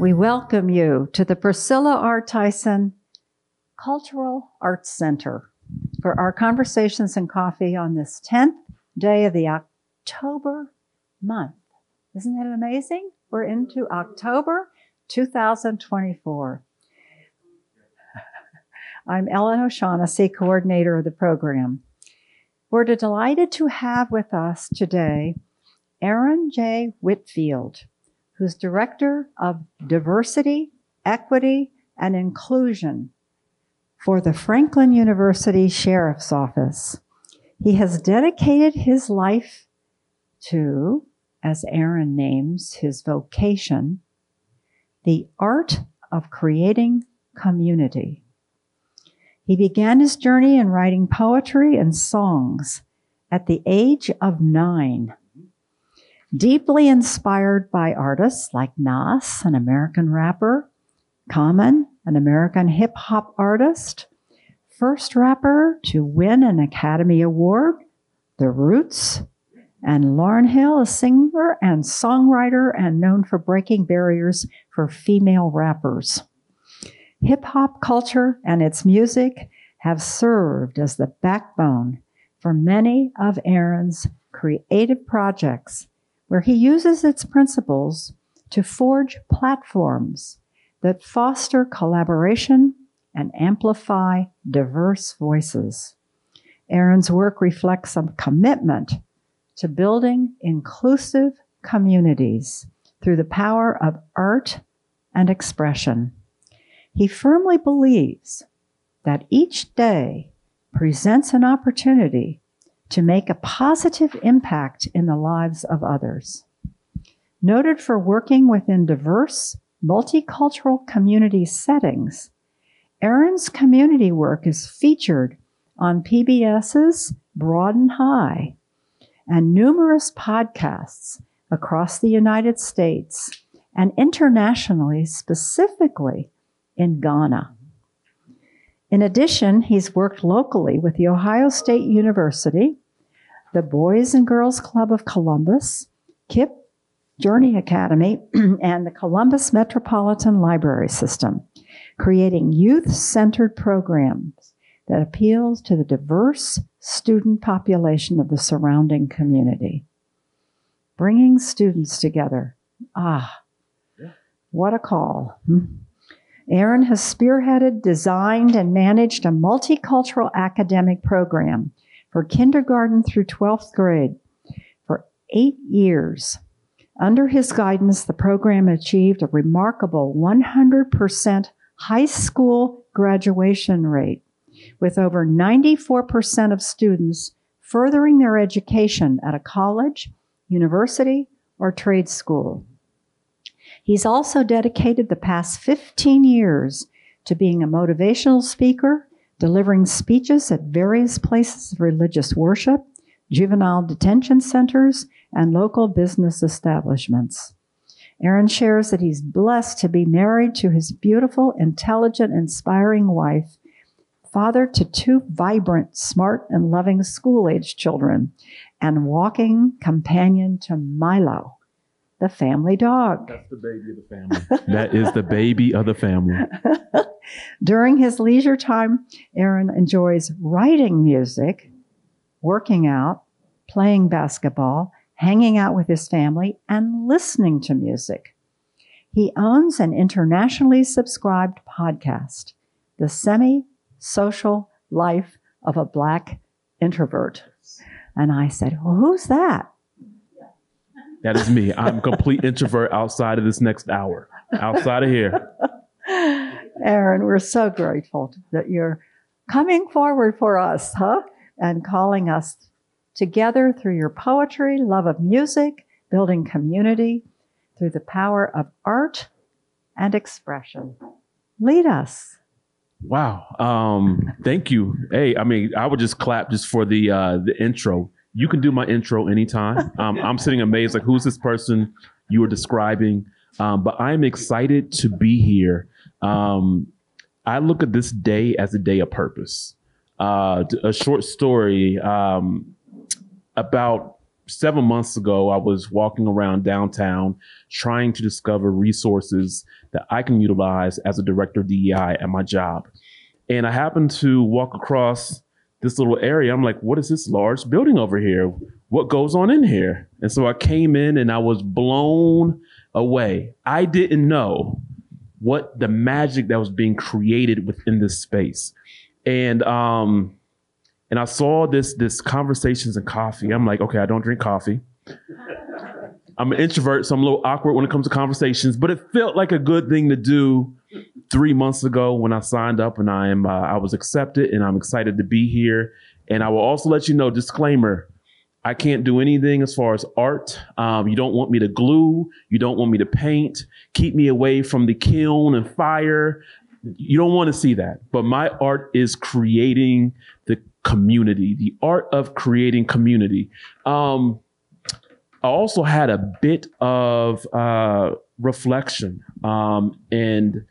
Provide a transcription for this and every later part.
We welcome you to the Priscilla R. Tyson Cultural Arts Center for our conversations and coffee on this 10th day of the October month. Isn't that amazing? We're into October 2024. I'm Ellen O'Shaughnessy, coordinator of the program. We're delighted to have with us today Erin J. Whitfield, who's Director of Diversity, Equity, and Inclusion for the Franklin University Sheriff's Office. He has dedicated his life to, as Erin names his vocation, the art of creating community. He began his journey in writing poetry and songs at the age of 9. Deeply inspired by artists like Nas, an American rapper, Common, an American hip-hop artist, first rapper to win an Academy Award, The Roots, and Lauryn Hill, a singer and songwriter and known for breaking barriers for female rappers. Hip-hop culture and its music have served as the backbone for many of Erin's creative projects, where he uses its principles to forge platforms that foster collaboration and amplify diverse voices. Erin's work reflects a commitment to building inclusive communities through the power of art and expression. He firmly believes that each day presents an opportunity to make a positive impact in the lives of others. Noted for working within diverse, multicultural community settings, Erin's community work is featured on PBS's Broad and High and numerous podcasts across the United States and internationally, specifically in Ghana. In addition, he's worked locally with The Ohio State University, the Boys and Girls Club of Columbus, KIPP Journey Academy, and the Columbus Metropolitan Library System, creating youth-centered programs that appeals to the diverse student population of the surrounding community. Bringing students together. What a call. Erin has spearheaded, designed, and managed a multicultural academic program for kindergarten through 12th grade for 8 years. Under his guidance, the program achieved a remarkable 100% high school graduation rate, with over 94% of students furthering their education at a college, university, or trade school. He's also dedicated the past 15 years to being a motivational speaker, delivering speeches at various places of religious worship, juvenile detention centers, and local business establishments. Erin shares that he's blessed to be married to his beautiful, intelligent, inspiring wife, father to 2 vibrant, smart, and loving school-age children, and walking companion to Milo, the family dog. That's the baby of the family. That is the baby of the family. During his leisure time, Erin enjoys writing music, working out, playing basketball, hanging out with his family, and listening to music. He owns an internationally subscribed podcast, The Semi-Social Life of a Black Introvert. And I said, well, who's that? That is me. I'm a complete introvert outside of this next hour, outside of here. Erin, we're so grateful that you're coming forward for us, and calling us together through your poetry, love of music, building community, through the power of art and expression. Lead us. Wow. Thank you. Hey, I would just clap just for the intro. You can do my intro anytime. I'm sitting amazed, like, who's this person you were describing? But I'm excited to be here. I look at this day as a day of purpose. A short story about 7 months ago, I was walking around downtown trying to discover resources that I can utilize as a director of DEI at my job. And I happened to walk across this little area. I'm like, what is this large building over here? What goes on in here? And so I came in and I was blown away. I didn't know what the magic that was being created within this space. And I saw this conversations and coffee. I'm like, okay, I don't drink coffee. I'm an introvert, so I'm a little awkward when it comes to conversations, but it felt like a good thing to do 3 months ago when I signed up, and I was accepted, and I'm excited to be here. And I will also let you know, disclaimer, I can't do anything as far as art. You don't want me to glue. You don't want me to paint. Keep me away from the kiln and fire. You don't want to see that. But my art is creating the community, the art of creating community. I also had a bit of reflection and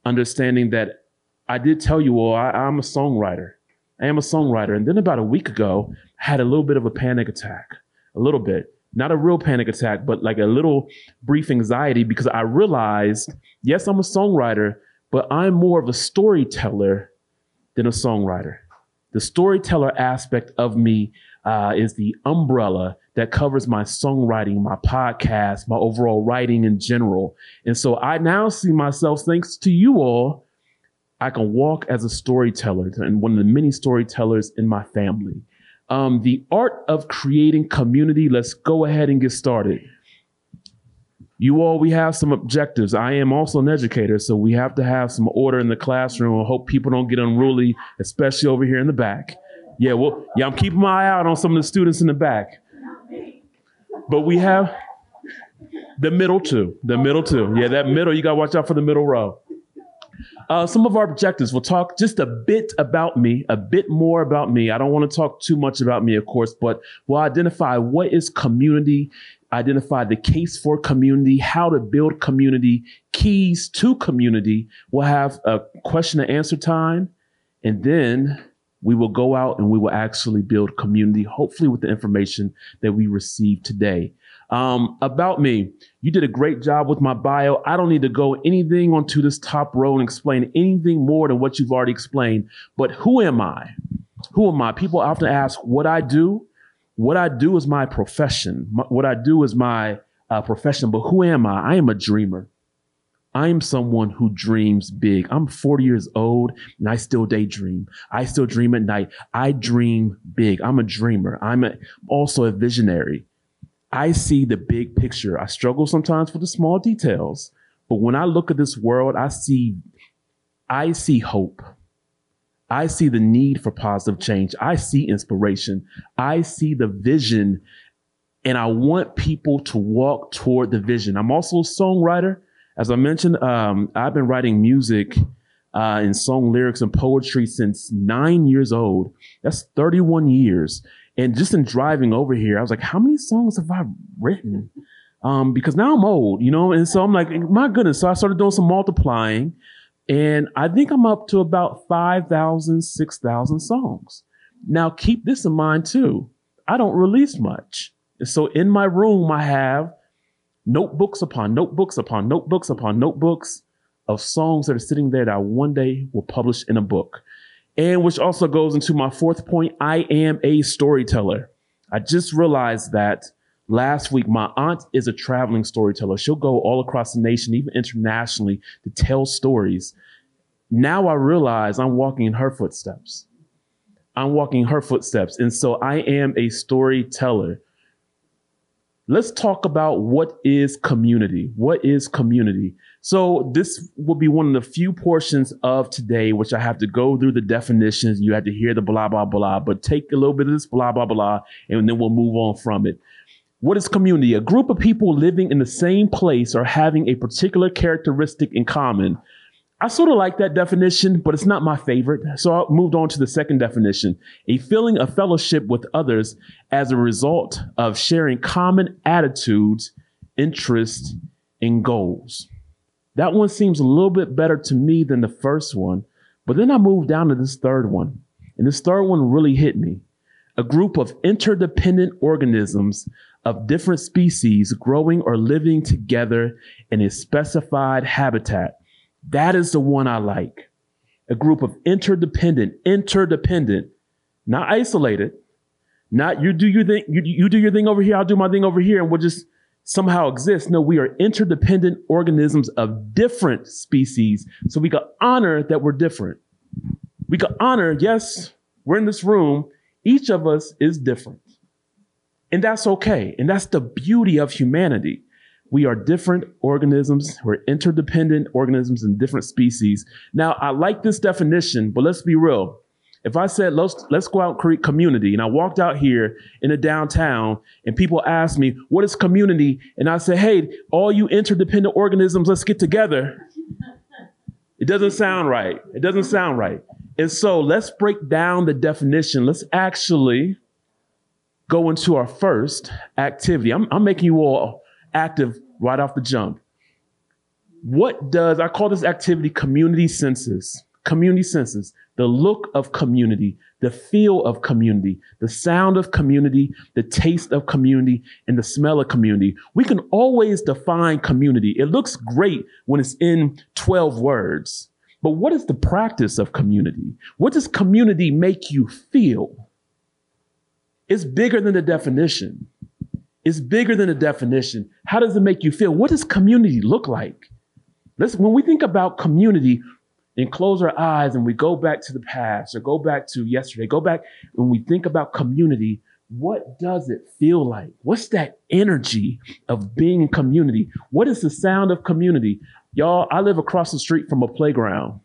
understanding that I did tell you all I'm a songwriter. I am a songwriter. And then about a week ago, I had a little bit of a panic attack, a little bit. Not a real panic attack, but like a little brief anxiety because I realized, yes, I'm a songwriter, but I'm more of a storyteller than a songwriter. The storyteller aspect of me is the umbrella that covers my songwriting, my podcast, my overall writing in general. And so I now see myself, thanks to you all, I can walk as a storyteller and one of the many storytellers in my family. The art of creating community. Let's go ahead and get started. You all, we have some objectives. I am also an educator, so we have to have some order in the classroom. I hope people don't get unruly, especially over here in the back. Yeah, I'm keeping my eye out on some of the students in the back. But we have the middle too. Yeah, that middle, you got to watch out for the middle row. Some of our objectives, we'll talk just a bit about me, a bit more about me. I don't want to talk too much about me, of course, but we'll identify what is community, identify the case for community, how to build community, keys to community. We'll have a question and answer time, and then we will go out and we will actually build community, hopefully with the information that we received today. About me, you did a great job with my bio. I don't need to go anything onto this top row and explain anything more than what you've already explained. But who am I? Who am I? People often ask what I do. What I do is my profession. What I do is my profession. But who am I? I am a dreamer. I am someone who dreams big. I'm 40 years old and I still daydream. I still dream at night. I dream big. I'm a dreamer. I'm also a visionary. I see the big picture. I struggle sometimes with the small details, but when I look at this world, I see hope. I see the need for positive change. I see inspiration. I see the vision, and I want people to walk toward the vision. I'm also a songwriter. As I mentioned, I've been writing music and song lyrics and poetry since 9 years old. That's 31 years. And just in driving over here, I was like, how many songs have I written? Because now I'm old, and so I'm like, my goodness. So I started doing some multiplying, and I think I'm up to about 5,000, 6,000 songs. Now, keep this in mind, too. I don't release much. And so in my room, I have notebooks upon notebooks upon notebooks upon notebooks of songs that are sitting there that I one day will publish in a book. And which also goes into my fourth point, I am a storyteller. I just realized that last week. My aunt is a traveling storyteller. She'll go all across the nation, even internationally, to tell stories. Now I realize I'm walking in her footsteps. And so I am a storyteller. Let's talk about what is community. What is community? So this will be one of the few portions of today, which I have to go through the definitions. You have to hear the blah, blah, blah, but take a little bit of this blah, blah, blah, and then we'll move on from it. What is community? A group of people living in the same place or having a particular characteristic in common. I sort of like that definition, but it's not my favorite. So I moved on to the second definition, a feeling of fellowship with others as a result of sharing common attitudes, interests, and goals. That one seems a little bit better to me than the first one, but then I moved down to this third one, and this third one really hit me. a group of interdependent organisms of different species growing or living together in a specified habitat. That is the one I like. A group of interdependent, not isolated, not you do your thing, you do your thing over here, I'll do my thing over here, and we'll just somehow exist. No, we are interdependent organisms of different species. So we can honor that we're different. We can honor, yes, we're in this room. Each of us is different. And that's okay. And that's the beauty of humanity. We are different organisms. We're interdependent organisms in different species. Now, I like this definition, but let's be real. If I said, let's go out and create community, and I walked out here in the downtown and people asked me, what is community? And I say, hey, all you interdependent organisms, let's get together. It doesn't sound right. It doesn't sound right. And so let's break down the definition. Let's actually go into our first activity. I'm making you all active right off the jump. I call this activity community senses. Community senses, the look of community, the feel of community, the sound of community, the taste of community, and the smell of community. We can always define community. It looks great when it's in 12 words. But what is the practice of community? What does community make you feel? It's bigger than the definition. It's bigger than the definition. How does it make you feel? What does community look like? When we think about community, and close our eyes and we go back to the past or go back to yesterday, go back when we think about community, what does it feel like? What's that energy of being in community? What is the sound of community? Y'all, I live across the street from a playground.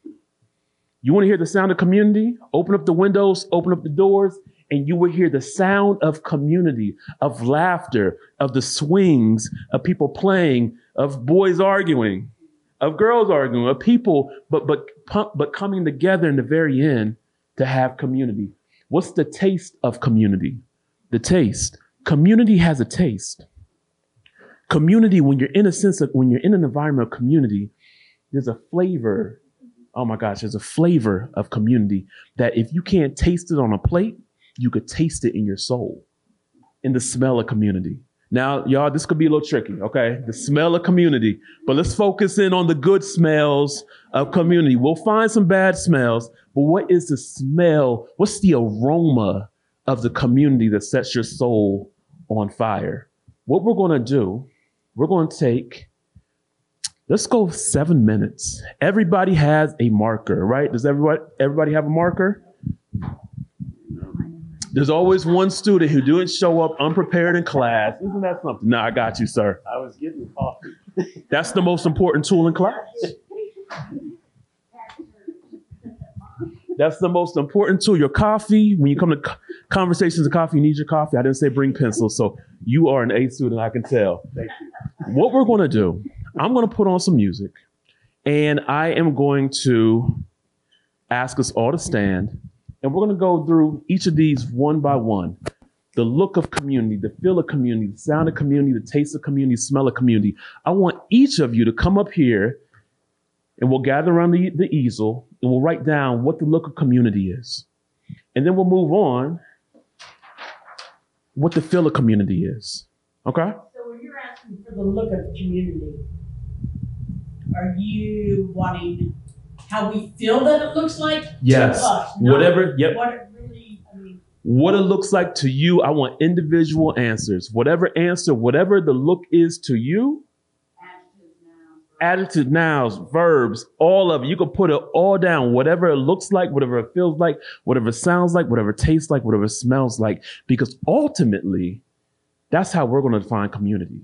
You want to hear the sound of community? Open up the windows, open up the doors, and you will hear the sound of community, of laughter, of the swings, of people playing, of boys arguing, of girls arguing, of people, but coming together in the very end to have community. What's the taste of community? The taste. Community has a taste. Community, when you're in an environment of community, there's a flavor. Oh my gosh, there's a flavor of community that if you can't taste it on a plate, you could taste it in your soul, in the smell of community. Now, y'all, this could be a little tricky, okay? The smell of community, but let's focus in on the good smells of community. We'll find some bad smells, but what is the smell? What's the aroma of the community that sets your soul on fire? What we're going to do, we're going to take, let's go 7 minutes. Everybody has a marker, right? Does everybody have a marker? There's always one student who didn't show up unprepared in class. Isn't that something? No, I got you, sir. I was getting coffee. That's the most important tool in class. That's the most important tool. Your coffee, when you come to conversations of coffee, you need your coffee. I didn't say bring pencils, so you are an A student, I can tell. Thank you. What we're going to do, I'm going to put on some music, and I am going to ask us all to stand. And we're going to go through each of these one by one. The look of community, the feel of community, the sound of community, the taste of community, smell of community. I want each of you to come up here and we'll gather around the easel and we'll write down what the look of community is. And then we'll move on what the feel of community is. Okay? So when you're asking for the look of community, are you wanting how we feel that it looks like yes. to us? Whatever. Yep. What it really, what it looks like to you, I want individual answers. Whatever the look is to you, adjective, nouns, verbs, all of it. You can put it all down. Whatever it looks like, whatever it feels like, whatever it sounds like, whatever it tastes like, whatever it smells like. Because ultimately, that's how we're going to define community.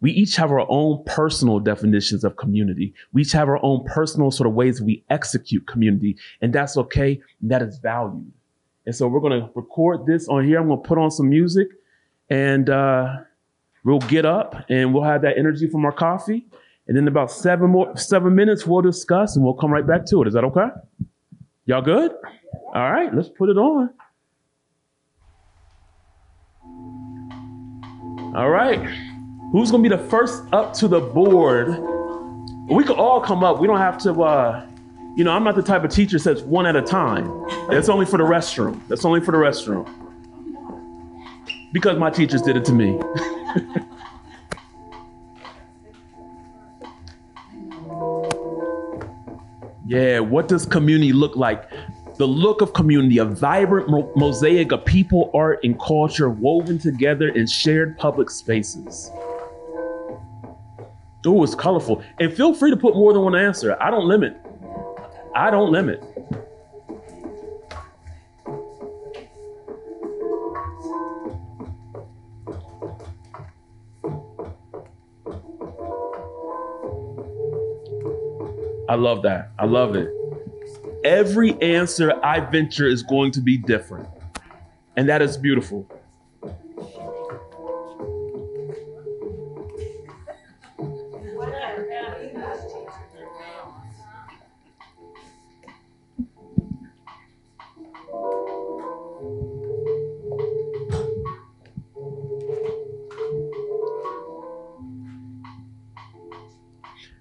We each have our own personal definitions of community. We each have our own personal sort of ways we execute community. And that's okay. And that is valued. And so we're going to record this on here. I'm going to put on some music and we'll get up and we'll have that energy from our coffee. And then about 7 minutes, we'll discuss and we'll come right back to it. Is that okay? Y'all good? All right, let's put it on. All right. Who's going to be the first up to the board? We could all come up. We don't have to, I'm not the type of teacher that says one at a time. That's only for the restroom. Because my teachers did it to me. Yeah, what does community look like? The look of community, a vibrant mosaic of people, art, and culture woven together in shared public spaces. Oh, it's colorful. And feel free to put more than one answer. I don't limit. I don't limit. I love that. I love it. Every answer I venture is going to be different. And that is beautiful.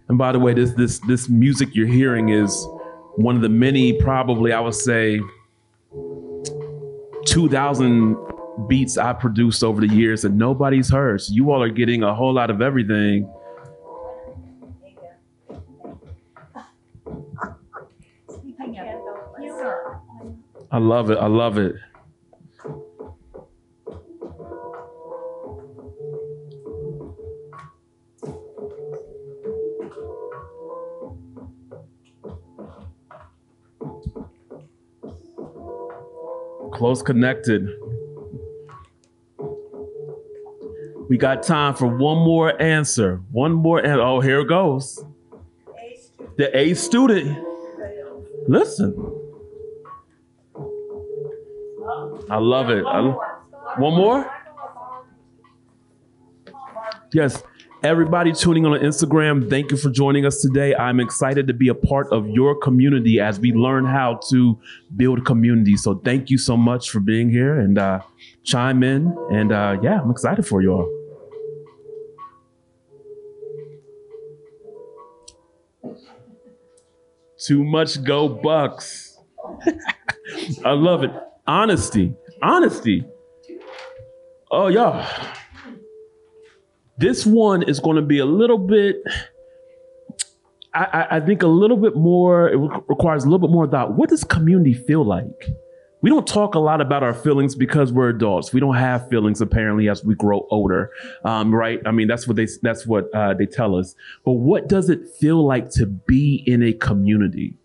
And by the way, this music you're hearing is one of the many, probably I would say, 2,000 beats I produced over the years that nobody's heard. So you all are getting a whole lot of everything. I love it. I love it. Close connected. We got time for one more answer. One more answer. Oh, here it goes. The A student. Listen. I love it. One more? Yes. Everybody tuning on Instagram, thank you for joining us today. I'm excited to be a part of your community as we learn how to build community. So thank you so much for being here and chime in. And yeah, I'm excited for you all. Too much go Bucks. I love it. Honesty. Honesty. Oh, y'all. This one is going to be a little bit, I think a little bit more, it requires a little bit more thought. What does community feel like? We don't talk a lot about our feelings because we're adults. We don't have feelings apparently as we grow older, right? I mean, that's what they tell us. But what does it feel like to be in a community?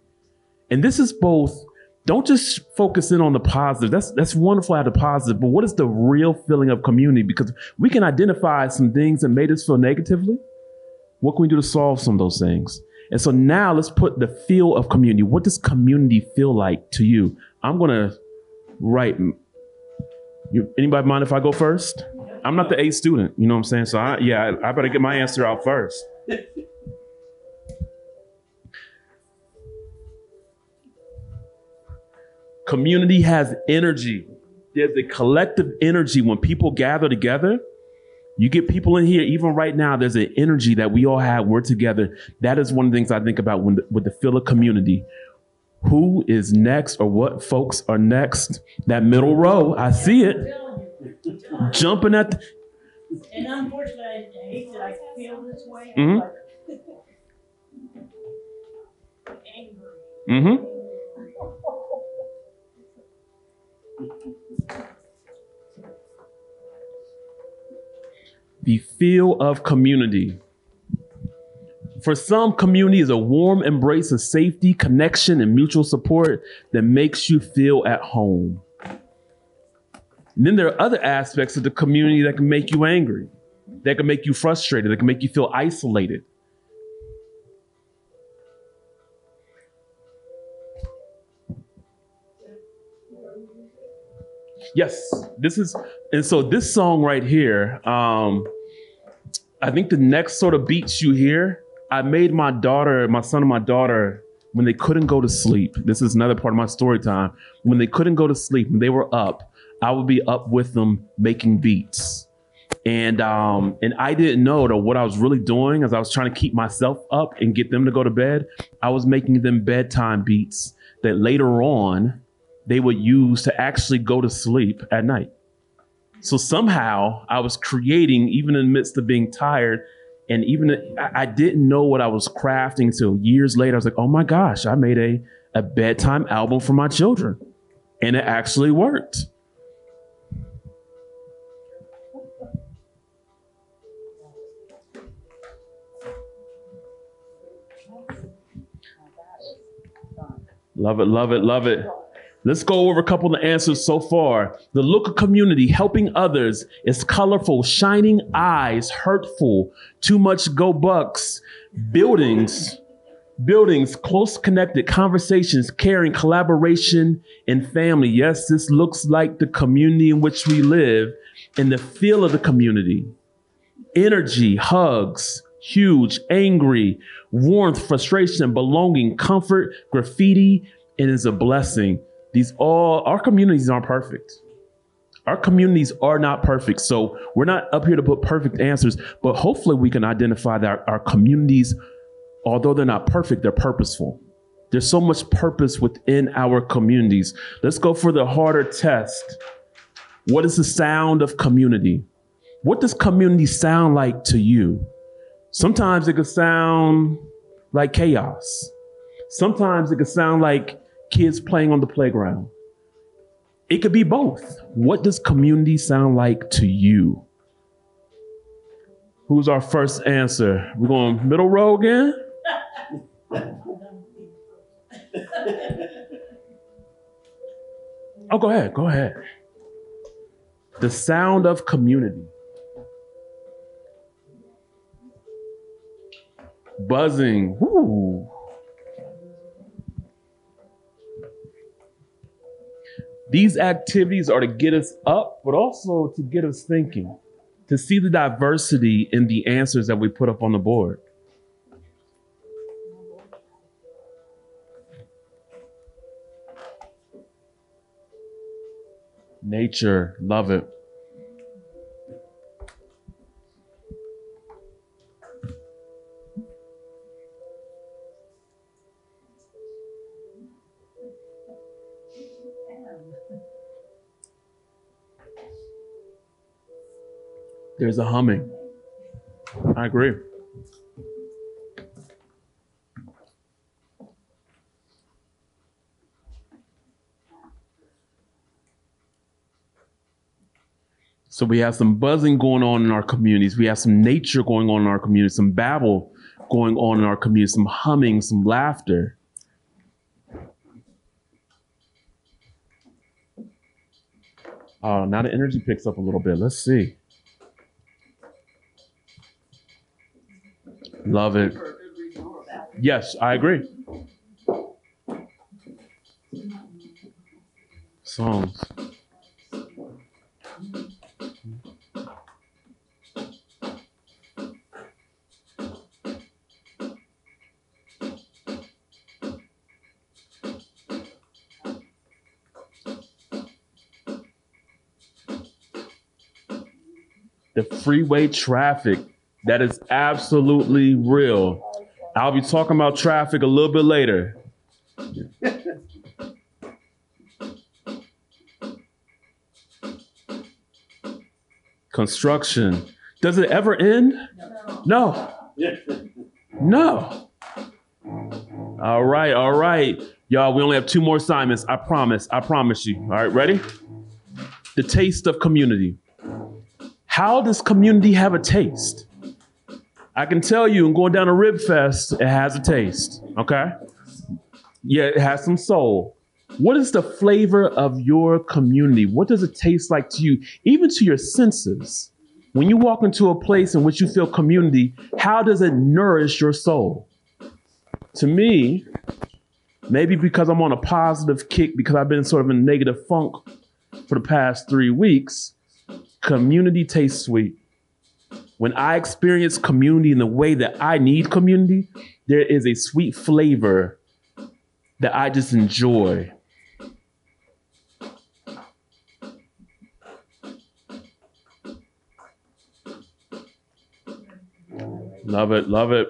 And this is both. Don't just focus in on the positive. That's wonderful to have the positive, but what is the real feeling of community? Because we can identify some things that made us feel negatively. What can we do to solve some of those things? And so now let's put the feel of community. What does community feel like to you? I'm going to write. Anybody mind if I go first? I'm not the A student, you know what I'm saying? So I better get my answer out first. Community has energy. There's a collective energy when people gather together. You get people in here, even right now, there's an energy that we all have. We're together. That is one of the things I think about with the feel of community. Who is next or what folks are next? That middle row, I see it. Jumping at the... And unfortunately, I hate that I feel this way. Mm-hmm. Angry. Mm-hmm. The feel of community. For some, community is a warm embrace of safety, connection, and mutual support that makes you feel at home. And then there are other aspects of the community that can make you angry, that can make you frustrated, that can make you feel isolated. Yes, so this song right here, I think the next sort of beats you hear, I made my son and my daughter, when they couldn't go to sleep. This is another part of my story time. When they couldn't go to sleep, when they were up, I would be up with them making beats. And I didn't know that what I was really doing as I was trying to keep myself up and get them to go to bed, I was making them bedtime beats that later on they would use to actually go to sleep at night. So somehow I was creating even in the midst of being tired. And even I didn't know what I was crafting until years later. I was like, oh my gosh, I made a bedtime album for my children. And it actually worked. Love it, love it, love it. Let's go over a couple of the answers so far. The look of community, helping others, is colorful, shining eyes, hurtful, too much go Bucks, buildings, close connected, conversations, caring, collaboration, and family. Yes, this looks like the community in which we live and the feel of the community. Energy, hugs, huge, angry, warmth, frustration, belonging, comfort, graffiti, and is a blessing. Our communities aren't perfect. Our communities are not perfect. So we're not up here to put perfect answers, but hopefully we can identify that our communities, although they're not perfect, they're purposeful. There's so much purpose within our communities. Let's go for the harder test. What is the sound of community? What does community sound like to you? Sometimes it could sound like chaos. Sometimes it could sound like kids playing on the playground. It could be both. What does community sound like to you? Who's our first answer? We're going middle row again? Oh, go ahead. Go ahead. The sound of community. Buzzing. Woo. These activities are to get us up, but also to get us thinking, to see the diversity in the answers that we put up on the board. Nature, love it. There's a humming. I agree. So we have some buzzing going on in our communities. We have some nature going on in our communities, some babble going on in our communities, some humming, some laughter. Oh, now the energy picks up a little bit. Let's see. Love it. Yes, I agree. Songs. The freeway traffic, that is absolutely real. I'll be talking about traffic a little bit later. Construction. Does it ever end? No. No. All right. Y'all, we only have 2 more assignments. I promise you. All right, ready? The taste of community. How does community have a taste? I can tell you, in going down to Rib Fest, it has a taste, okay? Yeah, it has some soul. What is the flavor of your community? What does it taste like to you, even to your senses? When you walk into a place in which you feel community, how does it nourish your soul? To me, maybe because I'm on a positive kick, because I've been sort of in a negative funk for the past 3 weeks, community tastes sweet. When I experience community in the way that I need community, there is a sweet flavor that I just enjoy. Love it.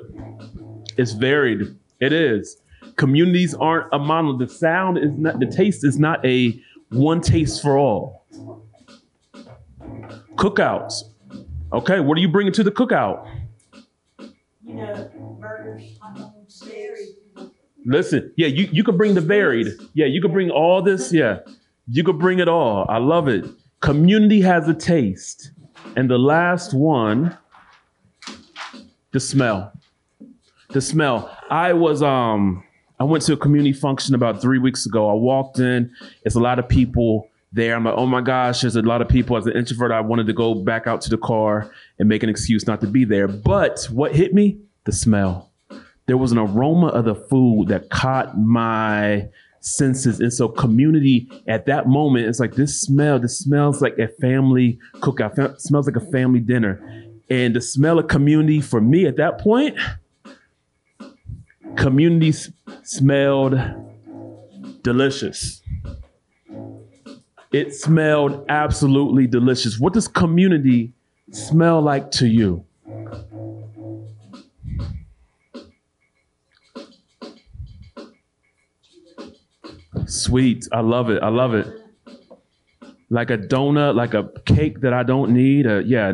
It's varied. It is. Communities aren't a monolith. The taste is not a one taste for all. Cookouts. Okay, what are you bringing to the cookout? You know, burgers, hot dogs, berries. Listen, yeah, you could bring the varied. Yeah, you could bring all this. Yeah, you could bring it all. I love it. Community has a taste. And the last one, the smell. The smell. I went to a community function about 3 weeks ago. I walked in. It's a lot of people there. I'm like, oh my gosh, there's a lot of people. As an introvert, I wanted to go back out to the car and make an excuse not to be there. But what hit me? The smell. There was an aroma of the food that caught my senses. And so community at that moment, it's like this smells like a family cookout, smells like a family dinner. And the smell of community for me at that point, community smelled delicious. It smelled absolutely delicious. What does community smell like to you? Sweet. I love it. I love it. Like a donut, like a cake that I don't need. Yeah.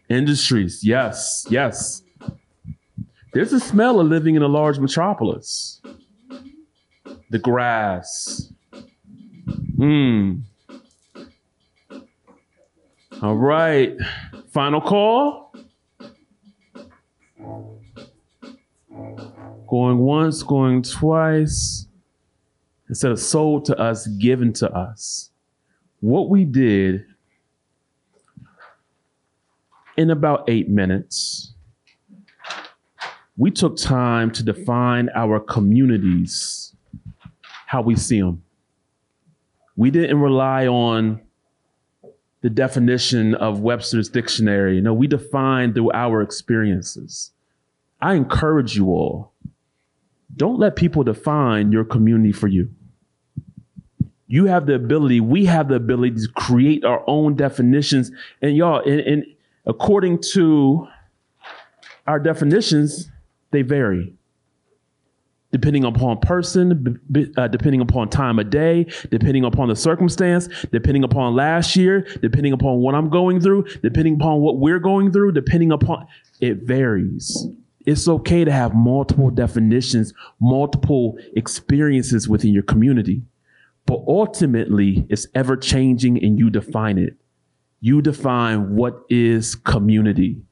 Industries. Yes. Yes. There's a smell of living in a large metropolis. The grass. All right. Final call. Going once, going twice. Instead of sold to us, given to us. What we did in about 8 minutes, we took time to define our communities, how we see them. We didn't rely on the definition of Webster's dictionary. No, we defined through our experiences. I encourage you all, don't let people define your community for you. You have the ability, we have the ability to create our own definitions. And y'all, and according to our definitions, they vary. Depending upon person, depending upon time of day, depending upon the circumstance, depending upon last year, depending upon what I'm going through, depending upon what we're going through, it varies. It's okay to have multiple definitions, multiple experiences within your community. But ultimately, it's ever changing and you define it. You define what is community.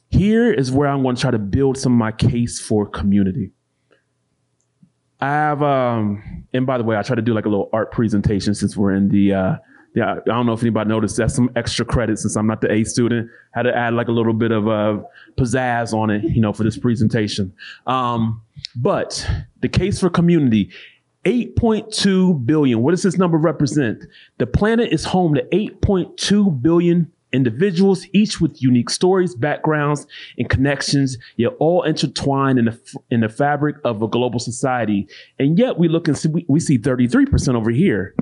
Here is where I'm going to try to build some of my case for community. I have, and by the way, I try to do like a little art presentation since we're in the, I don't know if anybody noticed, that's some extra credit since I'm not the A student. Had to add like a little bit of pizzazz on it, for this presentation. But the case for community, 8.2 billion. What does this number represent? The planet is home to 8.2 billion individuals, each with unique stories, backgrounds, and connections, yet all intertwined in the fabric of a global society. And yet we look and see, we see 33% over here.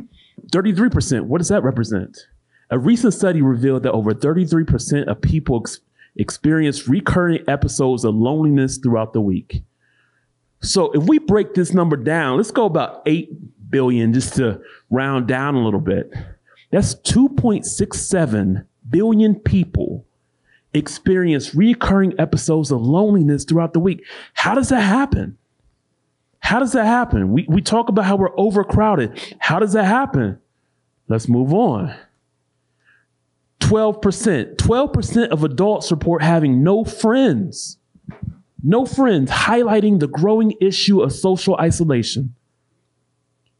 33%, what does that represent? A recent study revealed that over 33% of people experience recurring episodes of loneliness throughout the week. So if we break this number down, let's go about 8 billion just to round down a little bit. That's 2.67 billion people experience recurring episodes of loneliness throughout the week. How does that happen? How does that happen? We talk about how we're overcrowded. How does that happen? Let's move on. 12% of adults report having no friends. No friends, highlighting the growing issue of social isolation.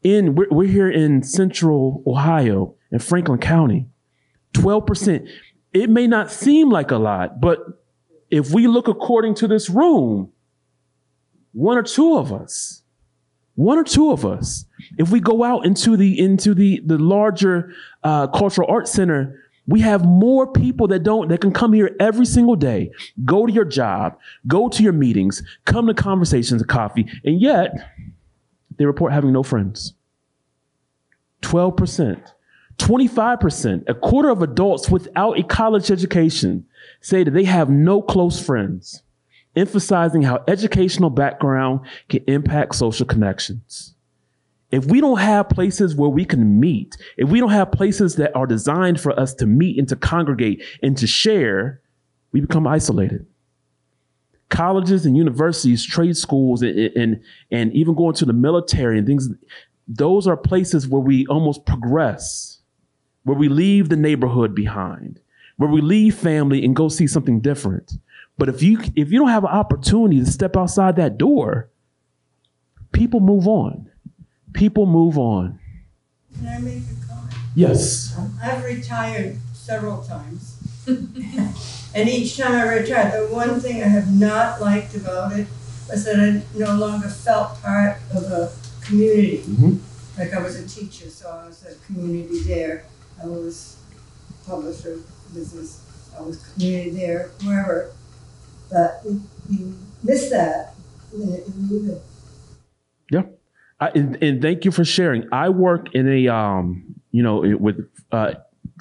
We're here in central Ohio, in Franklin County. 12%. It may not seem like a lot, but if we look according to this room, one or two of us, if we go out into the larger cultural arts center, we have more people that can come here every single day, go to your job, go to your meetings, come to conversations and coffee, and yet they report having no friends. 12%. 25%, a quarter of adults without a college education say that they have no close friends. emphasizing how educational background can impact social connections. If we don't have places where we can meet, if we don't have places that are designed for us to meet and to congregate and to share, we become isolated. Colleges and universities, trade schools, and even going to the military and things, those are places where we almost progress, where we leave the neighborhood behind, where we leave family and go see something different. But if you don't have an opportunity to step outside that door, people move on. People move on. Can I make a comment? Yes. I've retired several times. And each time I retired, the one thing I have not liked about it was that I no longer felt part of a community. Mm-hmm. Like I was a teacher, so I was a community there. I was a publisher, business, I was community there, wherever. But you miss that, and then you leave it. Yeah. And thank you for sharing. I work in a, with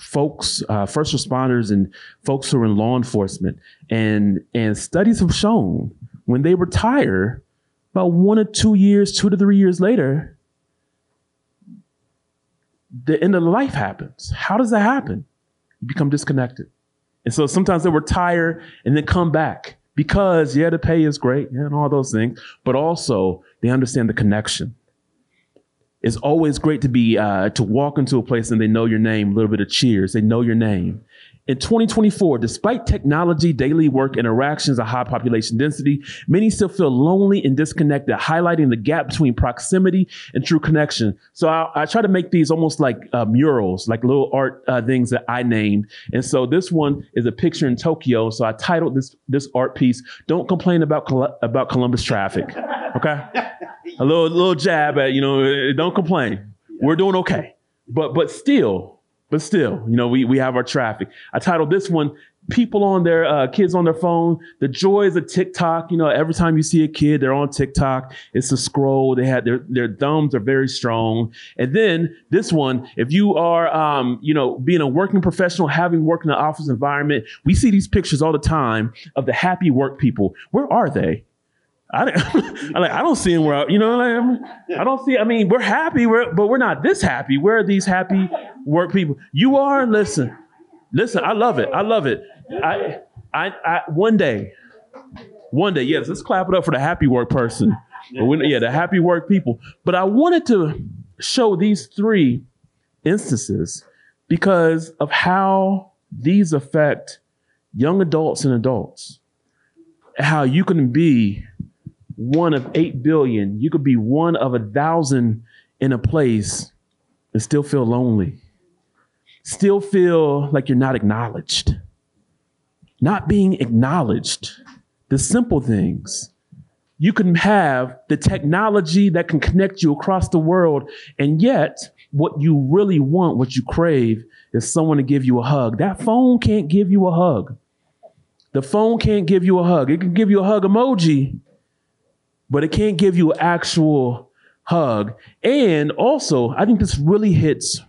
folks, first responders and folks who are in law enforcement. And studies have shown when they retire, about 1 or 2 years, 2 to 3 years later, the end of life happens. How does that happen? You become disconnected. And so sometimes they retire and then come back because, the pay is great and all those things, but also they understand the connection. It's always great to be to walk into a place and they know your name, a little bit of cheers. They know your name. In 2024, despite technology, daily work, interactions, a high population density, many still feel lonely and disconnected, highlighting the gap between proximity and true connection. So I try to make these almost like murals, like little art things that I named. And so this one is a picture in Tokyo. So I titled this art piece, "Don't Complain About Columbus Traffic." Okay? A little jab at, don't complain. We're doing okay. But still, we have our traffic. I titled this one, "People on their kids on their phone, the joys of TikTok." Every time you see a kid, they're on TikTok. It's a scroll. They have their thumbs are very strong. And then this one, if you are, being a working professional, having worked in an office environment, we see these pictures all the time of the happy work people. Where are they? I don't see them where, I don't see, we're happy, but we're not this happy. Where are these happy work people? You are, listen, I love it. One day, yes, let's clap it up for the happy work person. The happy work people. But I wanted to show these 3 instances because of how these affect young adults and adults. How you can be one of 8 billion. You could be one of 1,000 in a place and still feel lonely. Still feel like you're not acknowledged. Not being acknowledged. The simple things. You can have the technology that can connect you across the world, and yet what you really want, what you crave, is someone to give you a hug. That phone can't give you a hug. The phone can't give you a hug. It can give you a hug emoji, but it can't give you an actual hug. And also, I think this really hits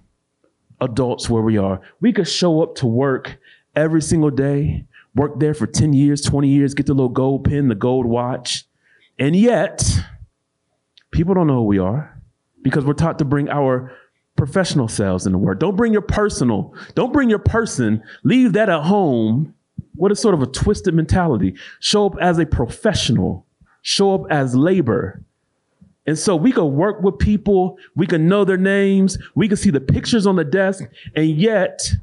adults where we are. We could show up to work every single day, work there for 10 years, 20 years, get the little gold pin, the gold watch. And yet, people don't know who we are because we're taught to bring our professional selves into work. Don't bring your person, leave that at home. What is sort of a twisted mentality? Show up as a professional. Show up as labor. And so we could work with people. We can know their names. We can see the pictures on the desk. And yet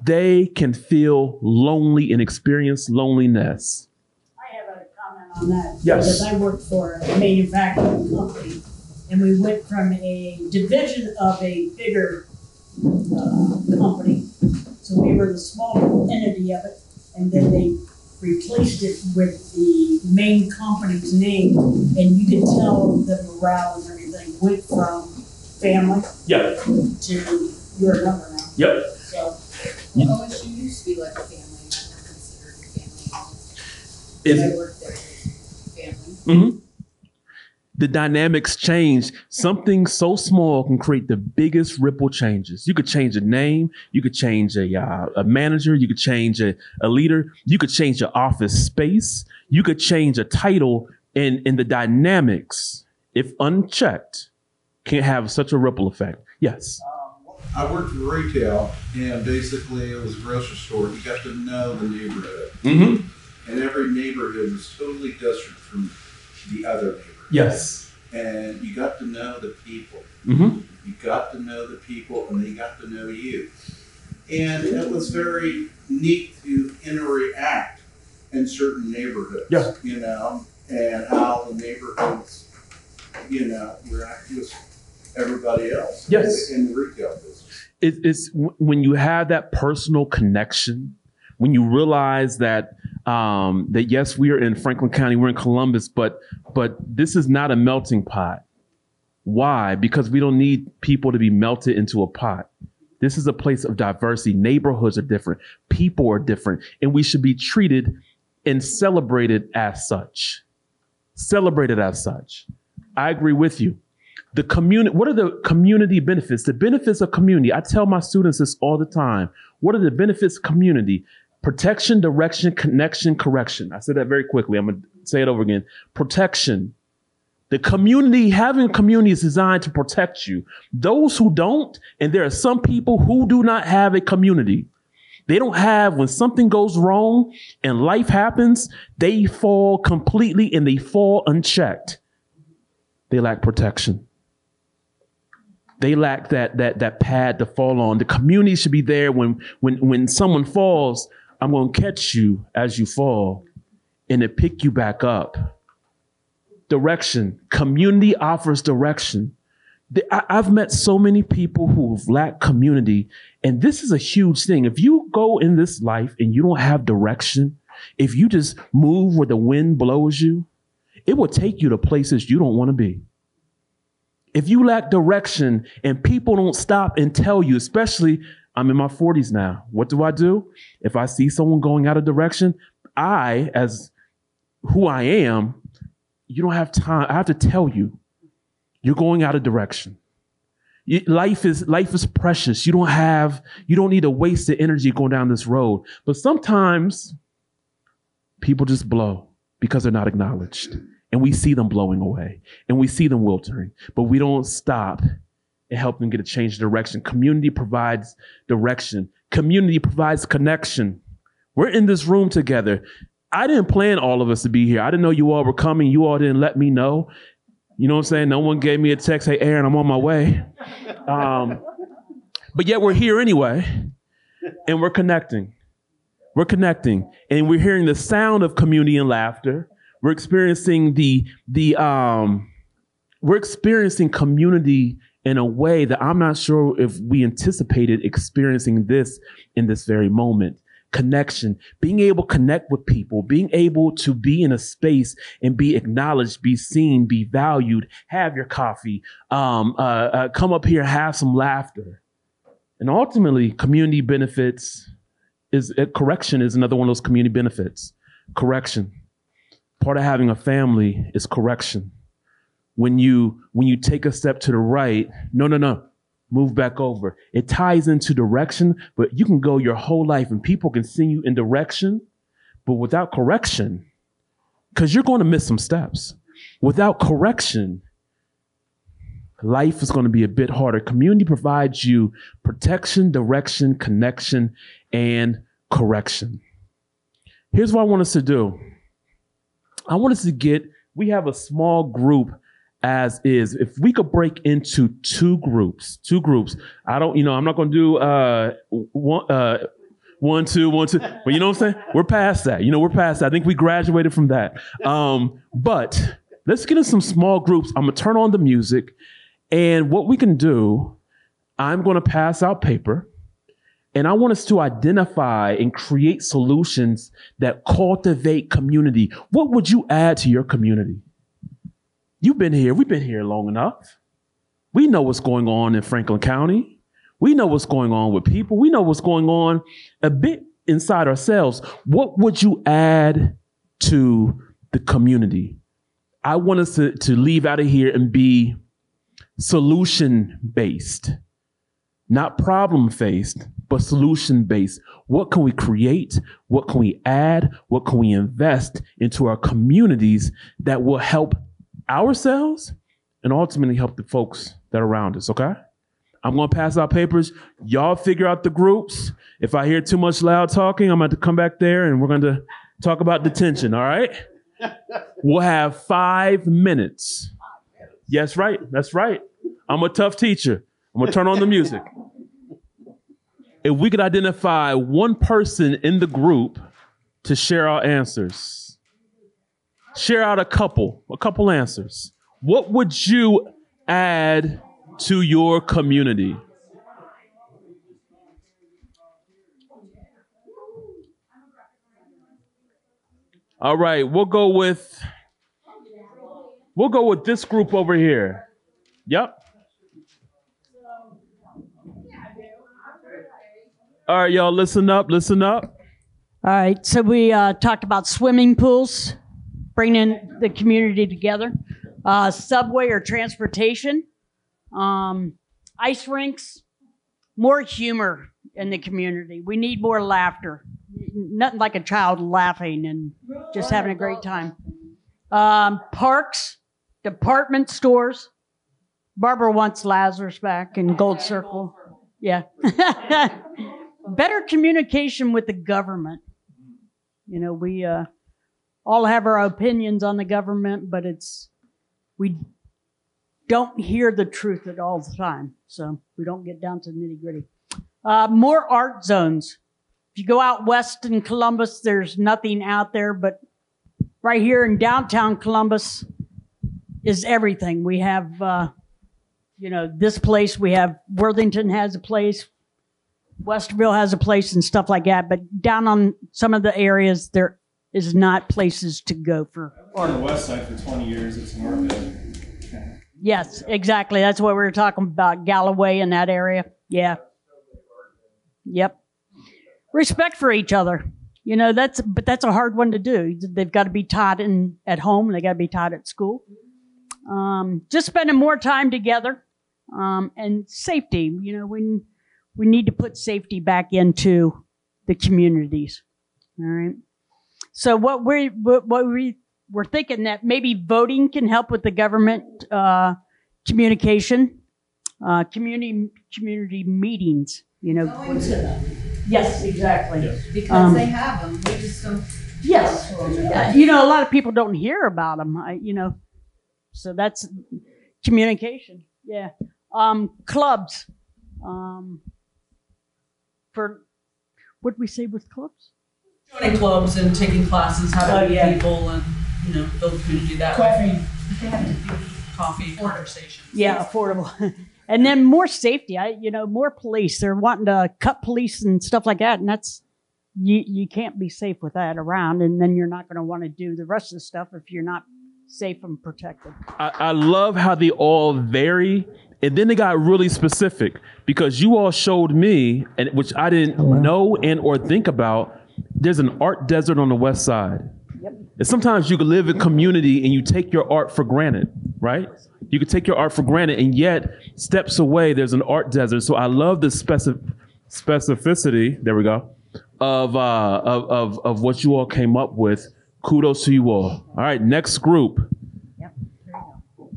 they can feel lonely and experience loneliness. I have a comment on that. Yes. Because I worked for a manufacturing company, and we went from a division of a bigger company. So we were the small entity of it. And then they replaced it with the main company's name, and you could tell the morale and everything went from family to you're a number now. Yep. So OSU used to be like a family, and that were considered a family. I worked there as family. Mm-hmm. the dynamics change. Something so small can create the biggest ripple changes. You could change a name. You could change a manager. You could change a leader. You could change your office space. You could change a title, and the dynamics, if unchecked, can have such a ripple effect. Yes. I worked in retail, and basically it was a grocery store. You got to know the neighborhood. Mm-hmm. And every neighborhood was totally different from the other neighborhood. Yes. And you got to know the people. Mm-hmm. You got to know the people, and they got to know you. And it was very neat to interact in certain neighborhoods. Yeah. You know, and how the neighborhoods, you know, react with everybody else. Yes. In the retail business. It's when you have that personal connection, when you realize that that yes, we are in Franklin County, we're in Columbus, but this is not a melting pot. Why? Because we don't need people to be melted into a pot. This is a place of diversity. Neighborhoods are different. People are different. And we should be treated and celebrated as such. Celebrated as such. I agree with you. The community, what are the community benefits? The benefits of community. I tell my students this all the time. What are the benefits of community? Protection, direction, connection, correction. I said that very quickly. I'm going to say it over again. Protection. The community, having a community is designed to protect you. Those who don't, and there are some people who do not have a community. They don't have, when something goes wrong and life happens, they fall completely and they fall unchecked. They lack protection. They lack that pad to fall on. The community should be there when someone falls. I'm going to catch you as you fall and to pick you back up. Direction. Community offers direction. I've met so many people who've lacked community, and this is a huge thing. If you go in this life and you don't have direction, if you just move where the wind blows you, it will take you to places you don't want to be. If you lack direction and people don't stop and tell you, especially I'm in my 40s now, what do? If I see someone going out of direction, I, as who I am, you don't have time. I have to tell you, you're going out of direction. Life is precious. You don't need to waste the energy going down this road. But sometimes people just blow because they're not acknowledged. And we see them blowing away and we see them wilting, but we don't stop and help them get a change of direction. Community provides direction. Community provides connection. We're in this room together. I didn't plan all of us to be here. I didn't know you all were coming. You all didn't let me know. You know what I'm saying? No one gave me a text, hey, Aaron, I'm on my way. But yet we're here anyway, and we're connecting. We're connecting, and we're hearing the sound of community and laughter. We're experiencing we're experiencing community in a way that I'm not sure if we anticipated experiencing this in this very moment. Connection, being able to connect with people, being able to be in a space and be acknowledged, be seen, be valued, have your coffee, come up here, have some laughter. And ultimately, community benefits correction is another one of those community benefits. Correction. Part of having a family is correction. When you take a step to the right, no, move back over. It ties into direction, but you can go your whole life and people can send you in direction, but without correction, because you're going to miss some steps. Without correction, life is going to be a bit harder. Community provides you protection, direction, connection, and correction. Here's what I want us to do. I want us to we have a small group as is. If we could break into two groups, I'm not going to do one, two. But you know what I'm saying? We're past that. We're past that. I think we graduated from that. But let's get in some small groups. I'm going to turn on the music. And what we can do, I'm going to pass out paper. And I want us to identify and create solutions that cultivate community. What would you add to your community? You've been here. We've been here long enough. We know what's going on in Franklin County. We know what's going on with people. We know what's going on a bit inside ourselves. What would you add to the community? I want us to leave out of here and be solution-based, not problem-faced, but solution-based. What can we create? What can we add? What can we invest into our communities that will help ourselves and ultimately help the folks that are around us, okay? I'm going to pass out papers. Y'all figure out the groups. If I hear too much loud talking, I'm going to come back there and we're going to talk about detention, all right? We'll have 5 minutes. Yes, right. That's right. I'm a tough teacher. I'm going to turn on the music. If we could identify one person in the group to share our answers, share out a couple answers. What would you add to your community? All right, we'll go with this group over here. Yep. All right, y'all, listen up. All right, so we talked about swimming pools, bringing the community together, subway or transportation, ice rinks, more humor in the community. We need more laughter. Nothing like a child laughing and just having a great time. Parks, department stores. Barbara wants Lazarus back and Gold Circle. Yeah. Better communication with the government. You know, we all have our opinions on the government, but we don't hear the truth at all the time. So we don't get down to the nitty gritty. More art zones. If you go out west in Columbus, there's nothing out there, but right here in downtown Columbus is everything. We have, this place. We have Worthington has a place. Westerville has a place and stuff like that. But down on some of the areas, there is not places to go for art. On the west side for 20 years, it's an art building. Yes, exactly. That's what we were talking about, Galloway in that area. Yeah. Yep. Respect for each other. You know, that's a hard one to do. They've got to be taught at home. They got to be taught at school. Just spending more time together, and safety. You know, we need to put safety back into the communities. All right. So what we're thinking that maybe voting can help with the government communication, community meetings. You know. Going to them. Yes, exactly. Yes. Because they have them. We just don't. Yes. You know, a lot of people don't hear about them. So that's communication. Yeah. Clubs. For what did we say with clubs? Joining clubs and taking classes, how to meet people and, build a community that way. Coffee, conversation. Yeah, affordable. And then more safety, more police. They're wanting to cut police and stuff like that. And that's, you can't be safe with that around. And then you're not going to want to do the rest of the stuff if you're not safe and protected. I love how they all vary. And then they got really specific because you all showed me, and which I didn't know and or think about, there's an art desert on the west side. Yep. And sometimes you can live in community and you take your art for granted, right? You can take your art for granted, and yet steps away, there's an art desert. So I love the specificity, there we go, of what you all came up with. Kudos to you all. All right, next group. Yep, there you go.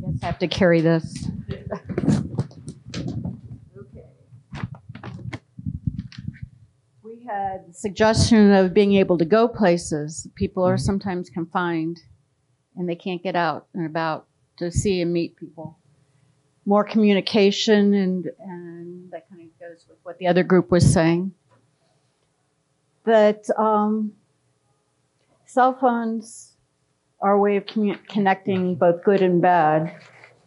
I guess I have to carry this. We had suggestion of being able to go places. People are sometimes confined and they can't get out and about to see and meet people. More communication, and that kind of goes with what the other group was saying. That cell phones are a way of connecting both good and bad,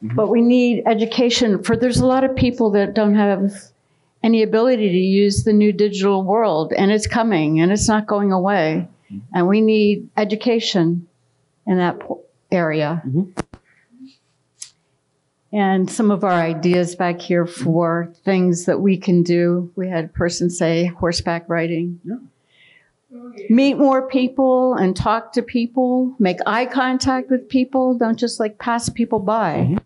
but we need education there's a lot of people that don't have any ability to use the new digital world, and it's coming and it's not going away. And we need education in that area. And some of our ideas back here for things that we can do. We had a person say horseback riding. meet more people and talk to people, make eye contact with people. Don't just like pass people by.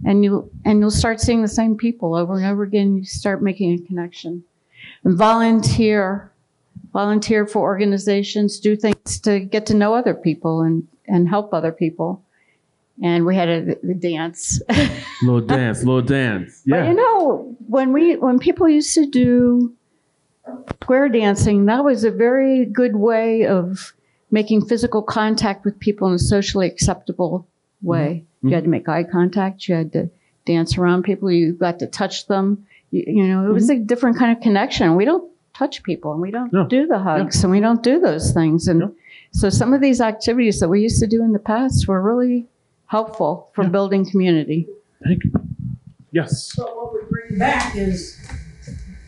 And you'll start seeing the same people over and over again. You start making a connection. And volunteer for organizations, do things to get to know other people and help other people. And we had a dance. Little dance. Yeah. But you know, when people used to do square dancing, that was a very good way of making physical contact with people in a socially acceptable way. You had to make eye contact. You had to dance around people. You got to touch them. You know, it was a different kind of connection. We don't touch people, and we don't do the hugs, and we don't do those things. And so some of these activities that we used to do in the past were really helpful for building community. Thank you. Yes. So what we bring back is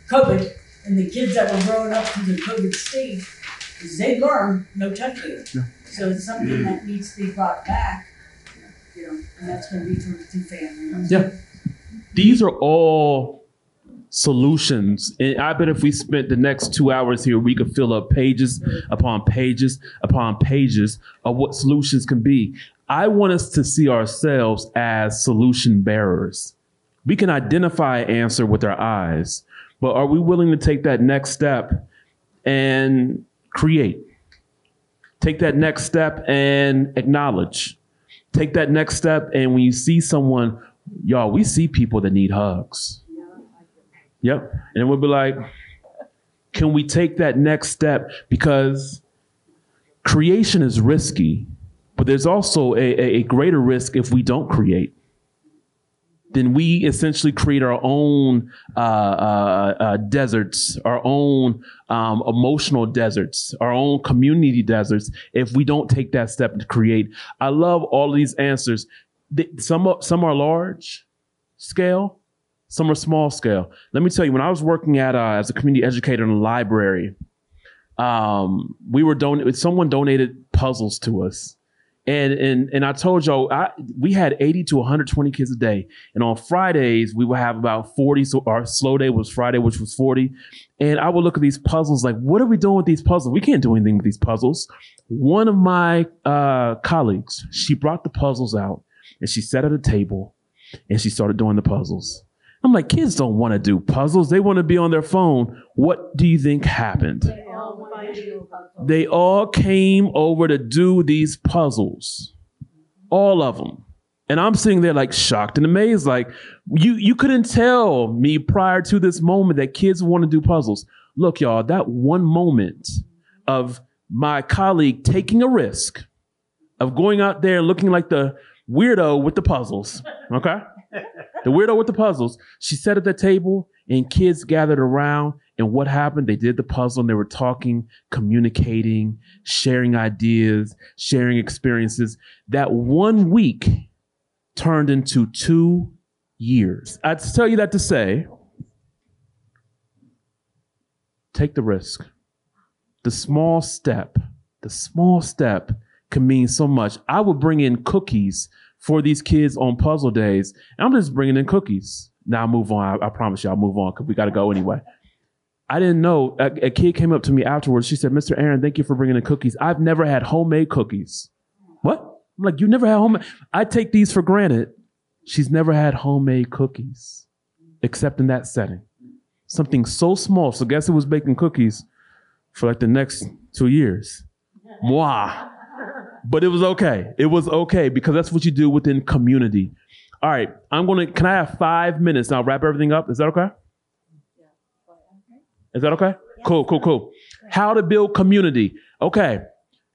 COVID, and the kids that were growing up through the COVID stage, they learn no touching. So it's something that needs to be brought back, you know, and that's going to be through family. Yeah. These are all solutions. And I bet if we spent the next 2 hours here, we could fill up pages upon pages upon pages of what solutions can be. I want us to see ourselves as solution bearers. We can identify an answer with our eyes, but are we willing to take that next step and create? Take that next step and acknowledge. Take that next step, and when you see someone, y'all, we see people that need hugs. Yep. And we'll be like, can we take that next step? Because creation is risky, but there's also a greater risk if we don't create. Then we essentially create our own deserts, our own emotional deserts, our own community deserts, if we don't take that step to create. I love all of these answers. Some are large scale, some are small scale. Let me tell you, when I was working at as a community educator in a library, someone donated puzzles to us. And I told y'all, we had 80 to 120 kids a day. And on Fridays, we would have about 40. So our slow day was Friday, which was 40. And I would look at these puzzles like, what are we doing with these puzzles? We can't do anything with these puzzles. One of my colleagues, she brought the puzzles out and she sat at a table and she started doing the puzzles. I'm like, kids don't want to do puzzles. They want to be on their phone. What do you think happened? They all came over to do these puzzles, all of them. And I'm sitting there like shocked and amazed. Like you couldn't tell me prior to this moment that kids want to do puzzles. Look, y'all, that one moment of my colleague taking a risk of going out there looking like the weirdo with the puzzles. Okay. The weirdo with the puzzles. She sat at the table and kids gathered around. And what happened? They did the puzzle and they were talking, communicating, sharing ideas, sharing experiences. That 1 week turned into 2 years. I'd tell you that to say, take the risk. The small step can mean so much. I would bring in cookies for these kids on puzzle days. And I'm just bringing in cookies. Now I'll move on. I promise you I'll move on because we got to go anyway. I didn't know. A kid came up to me afterwards. She said, Mr. Aaron, thank you for bringing in cookies. I've never had homemade cookies. What? I'm like, you never had homemade? I take these for granted. She's never had homemade cookies, except in that setting. Something so small. So guess who was baking cookies for like the next 2 years? Moi. But it was okay. It was okay because that's what you do within community. All right. Can I have 5 minutes? I'll wrap everything up. Is that okay? Is that okay? Cool. How to build community. Okay.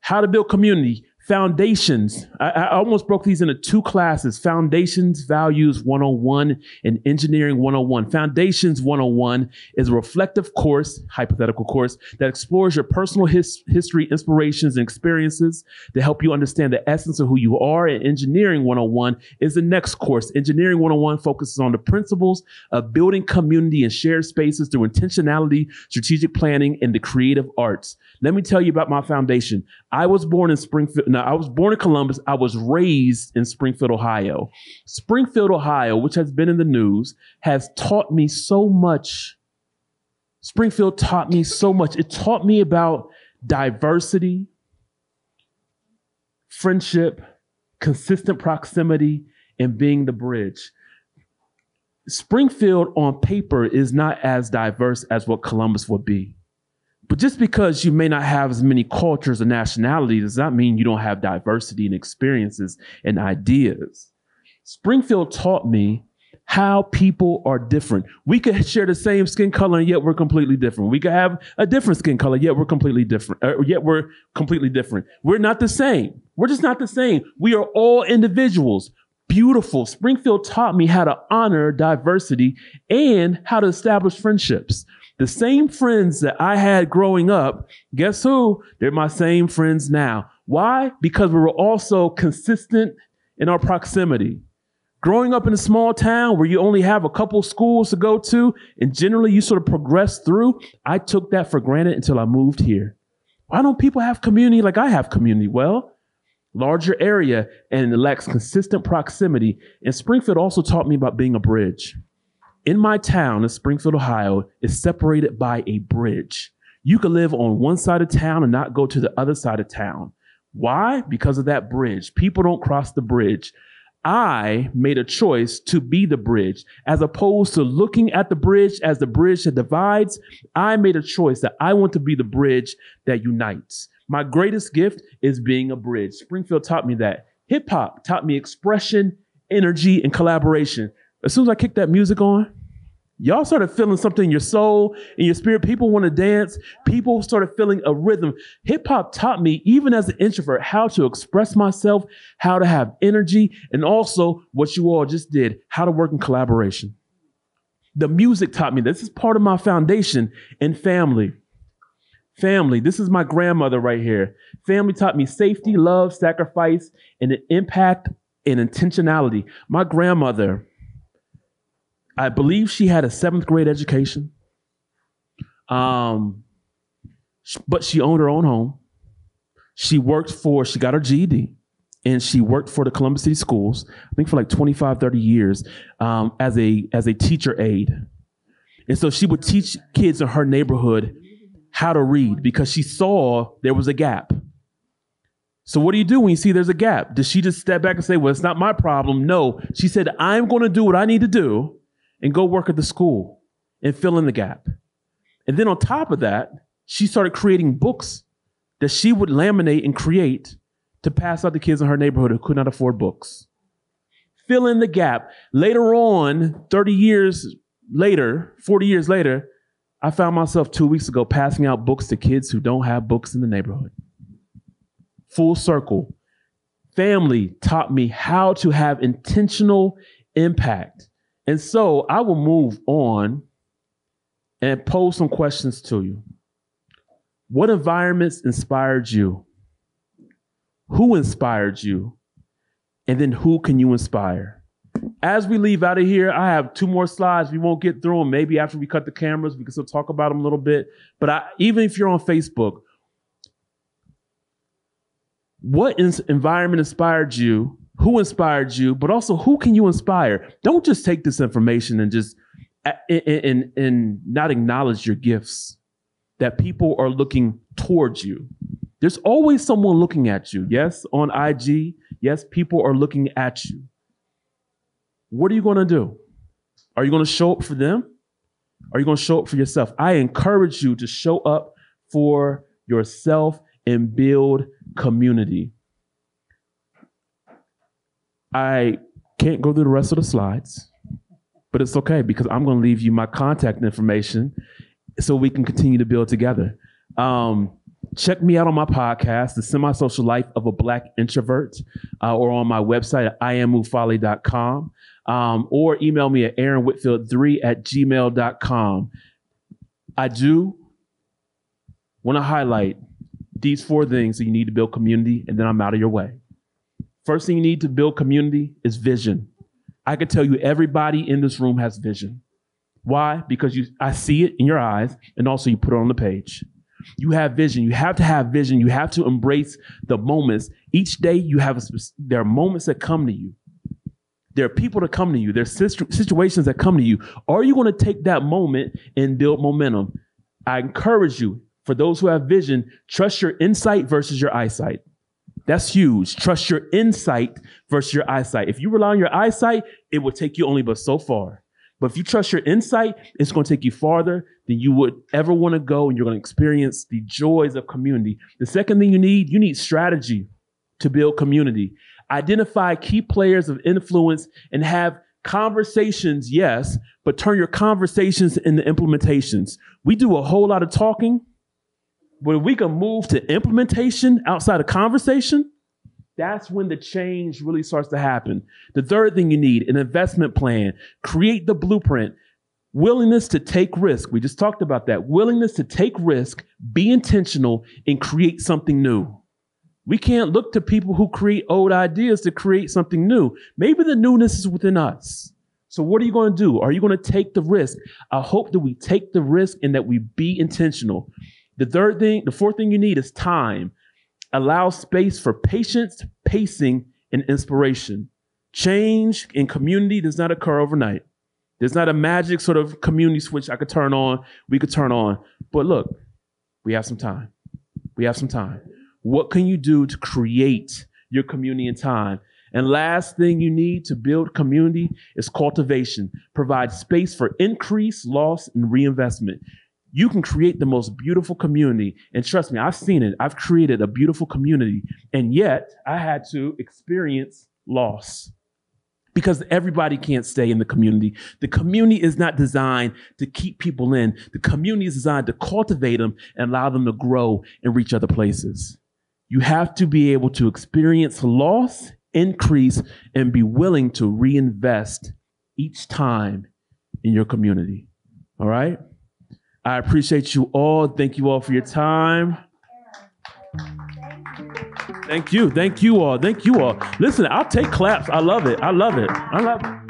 How to build community. Foundations. I almost broke these into 2 classes. Foundations, Values 101 and Engineering 101. Foundations 101 is a reflective course, hypothetical course, that explores your personal history, inspirations, and experiences to help you understand the essence of who you are. And Engineering 101 is the next course. Engineering 101 focuses on the principles of building community and shared spaces through intentionality, strategic planning, and the creative arts. Let me tell you about my foundation. I was born in Springfield. Now, I was born in Columbus. I was raised in Springfield, Ohio. Springfield, Ohio, which has been in the news, has taught me so much. Springfield taught me so much. It taught me about diversity, friendship, consistent proximity, and being the bridge. Springfield on paper is not as diverse as what Columbus would be. But just because you may not have as many cultures or nationalities does not mean you don't have diversity and experiences and ideas. Springfield taught me how people are different. We could share the same skin color and yet we're completely different. We could have a different skin color, yet we're completely different. We're not the same. We're just not the same. We are all individuals. Beautiful. Springfield taught me how to honor diversity and how to establish friendships. The same friends that I had growing up, guess who? They're my same friends now. Why? Because we were also consistent in our proximity. Growing up in a small town where you only have a couple schools to go to, and generally you sort of progress through, I took that for granted until I moved here. Why don't people have community like I have community? Well, larger area and it lacks consistent proximity. And Springfield also taught me about being a bridge. In my town in Springfield, Ohio, is separated by a bridge. You could live on one side of town and not go to the other side of town. Why? Because of that bridge. People don't cross the bridge. I made a choice to be the bridge. As opposed to looking at the bridge as the bridge that divides, I made a choice that I want to be the bridge that unites. My greatest gift is being a bridge. Springfield taught me that. Hip hop taught me expression, energy, and collaboration. As soon as I kicked that music on, y'all started feeling something in your soul, in your spirit. People want to dance. People started feeling a rhythm. Hip hop taught me, even as an introvert, how to express myself, how to have energy, and also what you all just did, how to work in collaboration. The music taught me this is part of my foundation in family. Family, this is my grandmother right here. Family taught me safety, love, sacrifice, and an impact and intentionality. My grandmother, I believe she had a 7th grade education, but she owned her own home. She got her GED, and she worked for the Columbus City Schools, I think for like 25, 30 years, as a teacher aide. And so she would teach kids in her neighborhood how to read because she saw there was a gap. So what do you do when you see there's a gap? Does she just step back and say, well, it's not my problem? No, she said, I'm going to do what I need to do and go work at the school and fill in the gap. And then on top of that, she started creating books that she would laminate and create to pass out to kids in her neighborhood who could not afford books. Fill in the gap. Later on, 30 years later, 40 years later, I found myself 2 weeks ago passing out books to kids who don't have books in the neighborhood. Full circle. Family taught me how to have intentional impact. And so I will move on and pose some questions to you. What environments inspired you? Who inspired you? And then who can you inspire? As we leave out of here, I have 2 more slides. We won't get through them. Maybe after we cut the cameras, we can still talk about them a little bit. But even if you're on Facebook, what environment inspired you? Who inspired you? But also, who can you inspire? Don't just take this information and just and not acknowledge your gifts, that people are looking towards you. There's always someone looking at you. Yes, on IG. Yes, people are looking at you. What are you going to do? Are you going to show up for them? Are you going to show up for yourself? I encourage you to show up for yourself and build community. I can't go through the rest of the slides, but it's okay because I'm going to leave you my contact information so we can continue to build together. Check me out on my podcast, The Semi-Social Life of a Black Introvert, or on my website at iamufali.com, or email me at aaronwhitfield3@gmail.com. I do want to highlight these 4 things that you need to build community, and then I'm out of your way. First thing you need to build community is vision. I can tell you everybody in this room has vision. Why? Because I see it in your eyes, and also you put it on the page. You have vision. You have to have vision. You have to embrace the moments. Each day there are moments that come to you. There are people that come to you. There's situations that come to you. Are you going to take that moment and build momentum? I encourage you, For those who have vision, trust your insight versus your eyesight. That's huge. Trust your insight versus your eyesight. If you rely on your eyesight, it will take you only but so far. But if you trust your insight, it's going to take you farther than you would ever want to go, and you're going to experience the joys of community. The second thing you need strategy to build community. Identify key players of influence and have conversations, yes, but turn your conversations into implementations. We do a whole lot of talking, but if we can move to implementation outside of conversation, that's when the change really starts to happen. The third thing you need, an investment plan. Create the blueprint. Willingness to take risk. We just talked about that. Willingness to take risk, be intentional, and create something new. We can't look to people who create old ideas to create something new. Maybe the newness is within us. So what are you going to do? Are you going to take the risk? I hope that we take the risk and that we be intentional. The fourth thing you need is time. Allow space for patience, pacing, and inspiration. Change in community does not occur overnight. There's not a magic sort of community switch I could turn on, we could turn on. But look, we have some time. We have some time. What can you do to create your community in time? And last thing you need to build community is cultivation. Provide space for increase, loss, and reinvestment. You can create the most beautiful community. And trust me, I've seen it. I've created a beautiful community. And yet I had to experience loss because everybody can't stay in the community. The community is not designed to keep people in. The community is designed to cultivate them and allow them to grow and reach other places. You have to be able to experience loss, increase, and be willing to reinvest each time in your community. All right? I appreciate you all. Thank you all for your time. Thank you. Thank you all. Thank you all. Listen, I'll take claps. I love it. I love it. I love it.